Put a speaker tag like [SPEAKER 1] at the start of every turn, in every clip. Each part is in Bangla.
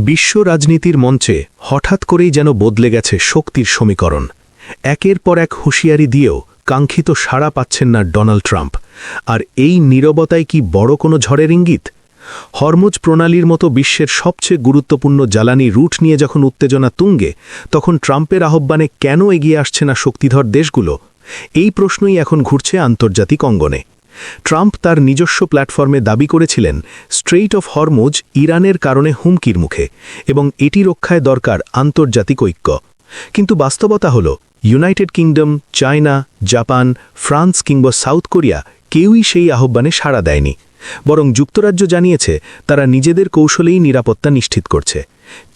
[SPEAKER 1] বিশ্ব রাজনীতির মঞ্চে হঠাৎ করেই যেন বদলে গেছে শক্তির সমীকরণ। একের পর এক হুঁশিয়ারি দিয়েও কাঙ্ক্ষিত সাড়া পাচ্ছেন না ডোনাল্ড ট্রাম্প। আর এই নীরবতায় কি বড় কোনো ঝড়ের ইঙ্গিত? হরমুজ প্রণালীর মতো বিশ্বের সবচেয়ে গুরুত্বপূর্ণ জ্বালানি রুট নিয়ে যখন উত্তেজনা তুঙ্গে, তখন ট্রাম্পের আহ্বানে কেন এগিয়ে আসছে না শক্তিধর দেশগুলো? এই প্রশ্নই এখন ঘুরছে আন্তর্জাতিক অঙ্গনে। ট্রাম্প তার নিজস্ব প্ল্যাটফর্মে দাবি করেছিলেন স্ট্রেইট অফ হরমুজ ইরানের কারণে হুমকির মুখে এবং এটি রক্ষায় দরকার আন্তর্জাতিক ঐক্য। কিন্তু বাস্তবতা হল United kingdom, China, Japan, France কিংবা সাউথ কোরিয়া কেউই সেই আহ্বানে সাড়া দেয়নি। বরং যুক্তরাজ্য জানিয়েছে তারা নিজেদের কৌশলেই নিরাপত্তা নিশ্চিত করছে।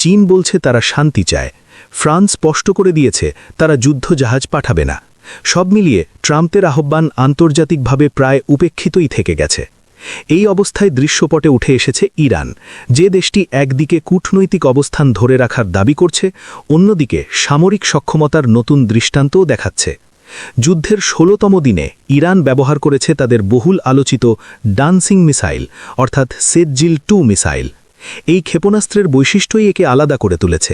[SPEAKER 1] চীন বলছে তারা শান্তি চায়। ফ্রান্স স্পষ্ট করে দিয়েছে তারা যুদ্ধ জাহাজ পাঠাবে না। সব মিলিয়ে ট্রাম্পের আহ্বান আন্তর্জাতিকভাবে প্রায় উপেক্ষিতই থেকে গেছে। এই অবস্থায় দৃশ্যপটে উঠে এসেছে ইরান, যে দেশটি একদিকে কূটনৈতিক অবস্থান ধরে রাখার দাবি করছে, অন্যদিকে সামরিক সক্ষমতার নতুন দৃষ্টান্তও দেখাচ্ছে। যুদ্ধের ১৬তম দিনে ইরান ব্যবহার করেছে তাদের বহুল আলোচিত ডান্সিং মিসাইল অর্থাৎ সেজ্জিল-2 মিসাইল। এই ক্ষেপণাস্ত্রের বৈশিষ্ট্যই একে আলাদা করে তুলেছে।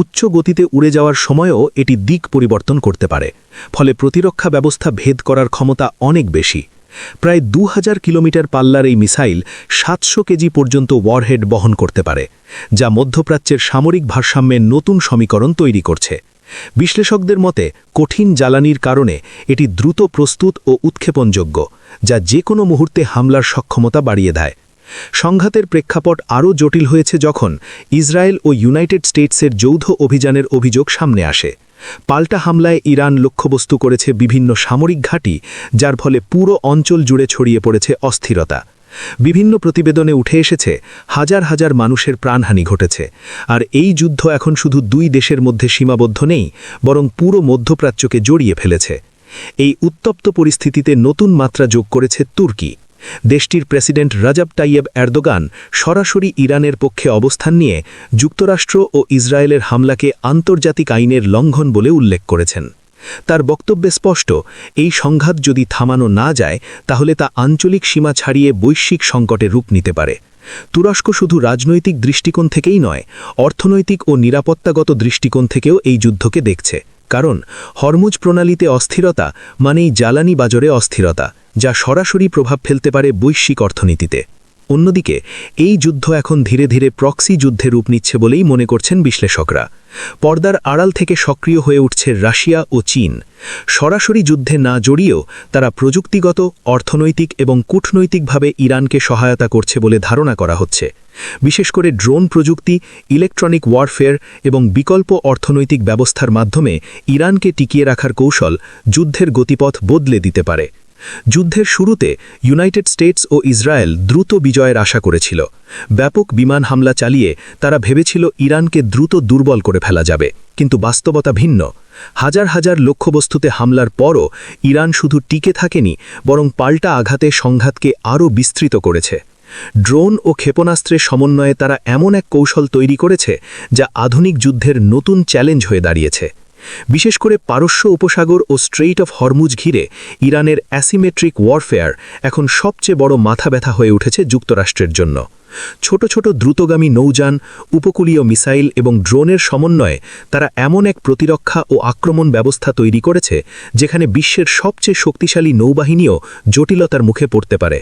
[SPEAKER 1] উচ্চ গতিতে উড়ে যাওয়ার সময়ও এটি দিক পরিবর্তন করতে পারে, ফলে প্রতিরক্ষা ব্যবস্থা ভেদ করার ক্ষমতা অনেক বেশি। প্রায় ২০০০ কিলোমিটার পাল্লার এই মিসাইল ৭০০ কেজি পর্যন্ত ওয়ারহেড বহন করতে পারে, যা মধ্যপ্রাচ্যের সামরিক ভারসাম্যের নতুন সমীকরণ তৈরি করছে। বিশ্লেষকদের মতে কঠিন জ্বালানির কারণে এটি দ্রুত প্রস্তুত ও উৎক্ষেপণযোগ্য, যা যে কোনো মুহূর্তে হামলার সক্ষমতা বাড়িয়ে দেয়। সংঘাতের প্রেক্ষাপট আরও জটিল হয়েছে যখন ইসরায়েল ও ইউনাইটেড স্টেটসের যৌথ অভিযানের অভিযোগ সামনে আসে। পাল্টা হামলায় ইরান লক্ষ্যবস্তু করেছে বিভিন্ন সামরিক ঘাঁটি, যার ফলে পুরো অঞ্চল জুড়ে ছড়িয়ে পড়েছে অস্থিরতা। বিভিন্ন প্রতিবেদনে উঠে এসেছে হাজার হাজার মানুষের প্রাণহানি ঘটেছে। আর এই যুদ্ধ এখন শুধু দুই দেশের মধ্যে সীমাবদ্ধ নেই, বরং পুরো মধ্যপ্রাচ্যকে জড়িয়ে ফেলেছে। এই উত্তপ্ত পরিস্থিতিতে নতুন মাত্রা যোগ করেছে তুর্কি। দেশটির প্রেসিডেন্ট রজব তাইয়েব এরদোগান সরাসরি ইরানের পক্ষে অবস্থান নিয়ে যুক্তরাষ্ট্র ও ইসরায়েলের হামলাকে আন্তর্জাতিক আইনের লঙ্ঘন বলে উল্লেখ করেছেন। তার বক্তব্যে স্পষ্ট, এই সংঘাত যদি থামানো না যায় তাহলে তা আঞ্চলিক সীমা ছাড়িয়ে বৈশ্বিক সংকটে রূপ নিতে পারে। তুরস্ক শুধু রাজনৈতিক দৃষ্টিকোণ থেকেই নয়, অর্থনৈতিক ও নিরাপত্তাগত দৃষ্টিকোণ থেকেও এই যুদ্ধকে দেখছে। কারণ হরমুজ প্রণালীতে অস্থিরতা মানেই জ্বালানি বাজারে অস্থিরতা, যা সরাসরি প্রভাব ফেলতে পারে বৈশ্বিক অর্থনীতিতে। অন্যদিকে এই যুদ্ধ এখন ধীরে ধীরে প্রক্সি যুদ্ধে রূপ নিচ্ছে বলেই মনে করছেন বিশ্লেষকরা। পর্দার আড়াল থেকে সক্রিয় হয়ে উঠছে রাশিয়া ও চীন। সরাসরি যুদ্ধে না জড়িয়েও তারা প্রযুক্তিগত, অর্থনৈতিক এবং কূটনৈতিকভাবে ইরানকে সহায়তা করছে বলে ধারণা করা হচ্ছে। বিশেষ করে ড্রোন প্রযুক্তি, ইলেকট্রনিক ওয়ারফেয়ার এবং বিকল্প অর্থনৈতিক ব্যবস্থার মাধ্যমে ইরানকে টিকিয়ে রাখার কৌশল যুদ্ধের গতিপথ বদলে দিতে পারে। যুদ্ধের শুরুতে ইউনাইটেড স্টেটস ও ইসরায়েল দ্রুত বিজয়ের আশা করেছিল। ব্যাপক বিমান হামলা চালিয়ে তারা ভেবেছিল ইরানকে দ্রুত দুর্বল করে ফেলা যাবে, কিন্তু বাস্তবতা ভিন্ন। হাজার হাজার লক্ষ্যবস্তুতে হামলার পরও ইরান শুধু টিকে থাকেনি, বরং পাল্টা আঘাতে সংঘাতকে আরও বিস্তৃত করেছে। ড্রোন ও ক্ষেপণাস্ত্রের সমন্বয়ে তারা এমন এক কৌশল তৈরি করেছে যা আধুনিক যুদ্ধের নতুন চ্যালেঞ্জ হয়ে দাঁড়িয়েছে। বিশেষ করে পারস্য উপসাগর ও স্ট্রেইট অফ হরমুজ ঘিরে ইরানের অ্যাসিমেট্রিক ওয়ারফেয়ার এখন সবচেয়ে বড় মাথা ব্যথা হয়ে উঠেছে যুক্তরাষ্ট্রের জন্য। ছোট ছোট দ্রুতগামী নৌযান, উপকূলীয় মিসাইল এবং ড্রোনের সমন্বয়ে তারা এমন এক প্রতিরক্ষা ও আক্রমণ ব্যবস্থা তৈরি করেছে যেখানে বিশ্বের সবচেয়ে শক্তিশালী নৌবাহিনীও জটিলতার মুখে পড়তে পারে।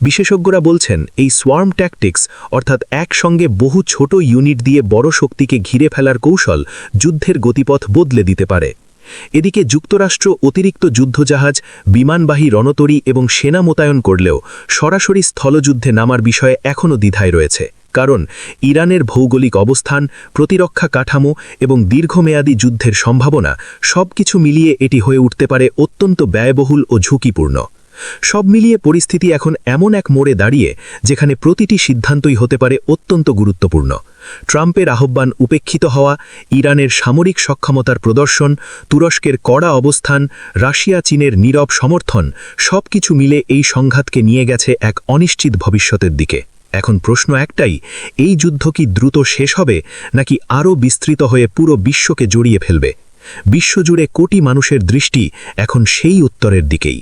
[SPEAKER 1] বিশেষজ্ঞরা বলছেন এই সোয়ার্ম ট্যাকটিক্স অর্থাৎ একসঙ্গে বহু ছোট ইউনিট দিয়ে বড় শক্তিকে ঘিরে ফেলার কৌশল যুদ্ধের গতিপথ বদলে দিতে পারে। এদিকে যুক্তরাষ্ট্র অতিরিক্ত যুদ্ধজাহাজ, বিমানবাহী রণতরী এবং সেনা মোতায়েন করলেও সরাসরি স্থলযুদ্ধে নামার বিষয়ে এখনও দ্বিধায় রয়েছে। কারণ ইরানের ভৌগোলিক অবস্থান, প্রতিরক্ষা কাঠামো এবং দীর্ঘমেয়াদী যুদ্ধের সম্ভাবনা সবকিছু মিলিয়ে এটি হয়ে উঠতে পারে অত্যন্ত ব্যয়বহুল ও ঝুঁকিপূর্ণ। সব মিলিয়ে পরিস্থিতি এখন এমন এক মোড়ে দাঁড়িয়ে যেখানে প্রতিটি সিদ্ধান্তই হতে পারে অত্যন্ত গুরুত্বপূর্ণ। ট্রাম্পের আহ্বান উপেক্ষিত হওয়া, ইরানের সামরিক সক্ষমতার প্রদর্শন, তুরস্কের কড়া অবস্থান, রাশিয়া চীনের নীরব সমর্থন সবকিছু মিলে এই সংঘাতকে নিয়ে গেছে এক অনিশ্চিত ভবিষ্যতের দিকে। এখন প্রশ্ন একটাই, এই যুদ্ধ কি দ্রুত শেষ হবে নাকি আরও বিস্তৃত হয়ে পুরো বিশ্বকে জড়িয়ে ফেলবে? বিশ্বজুড়ে কোটি মানুষের দৃষ্টি এখন সেই উত্তরের দিকেই।